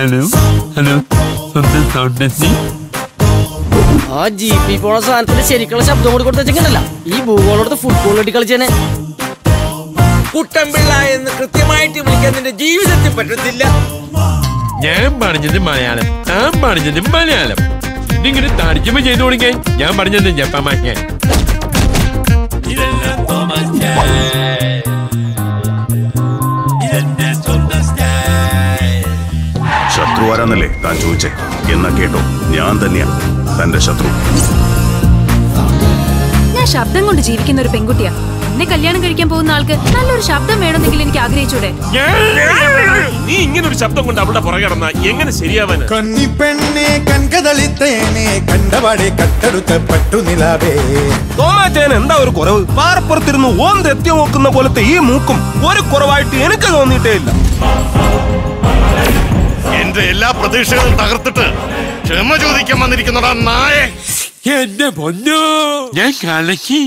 Hello hello ആ ജീപ്പി പോണ സാധനത്തിന് ശരിക്കുള്ള ശബ്ദം കൂടി കൊടുത്ത് വെച്ചിട്ടുണ്ടല്ല ഈ ഭൂഗോളോടത്ത് ഫുട്ബോൾ കെട്ടി കളിച്ചേനെ. കുട്ടമ്പിള്ള എന്ന് കൃത്യമായിട്ട് വിളിക്കാൻ നിന്റെ ജീവിതത്തിൽ പറ്റത്തില്ല. ഞാൻ പറഞ്ഞത് മലയാളം, ഞാൻ പറഞ്ഞത് മലയാളം. ഇതിങ്ങനെ തർജ്ജമ ചെയ്തു കൊടുക്കാൻ ഞാൻ പറഞ്ഞത് ജപ്പാമാക്കാൻ. ശത്രു ആരാന്നല്ലേ താൻ ചോദിച്ചേ? എന്നാ കേട്ടോ, ഞാൻ തന്നെയാ തന്റെ ശത്രു. ഞാൻ ശബ്ദം കൊണ്ട് ജീവിക്കുന്ന ഒരു പെൺകുട്ടിയാ. എന്നെ കല്യാണം കഴിക്കാൻ പോകുന്ന ആൾക്ക് നല്ലൊരു ശബ്ദം വേണമെന്നെങ്കിൽ എനിക്ക് ആഗ്രഹിച്ചൂടെ? നീ ഇങ്ങനെ ഒരു ശബ്ദം കൊണ്ട് അവളുടെ പുറകെ കിടന്ന എങ്ങനെ ശരിയാവാൻ? കന്നിപ്പെണ്ണെ കൺകതളിത്തേനെ കണ്ടപാടെ കട്ടെടുത്ത പട്ടുനിലാവേ. തോമാറ്റേന് എന്താ ഒരു കുറവ്? പാറപ്പുറത്തിരുന്ന് ഓന്ത് എത്തി നോക്കുന്ന പോലത്തെ ഈ മൂക്കും ഒരു കുറവായിട്ട് എനിക്ക് തോന്നിയിട്ടേ ഇല്ല. എന്റെ എല്ലാ പ്രതീക്ഷകളും തകർത്തിട്ട് ക്ഷമ ചോദിക്കാൻ വന്നിരിക്കുന്നടാ നായെ. എന്റെ പൊന്നോ, ഞാൻ കലക്കി.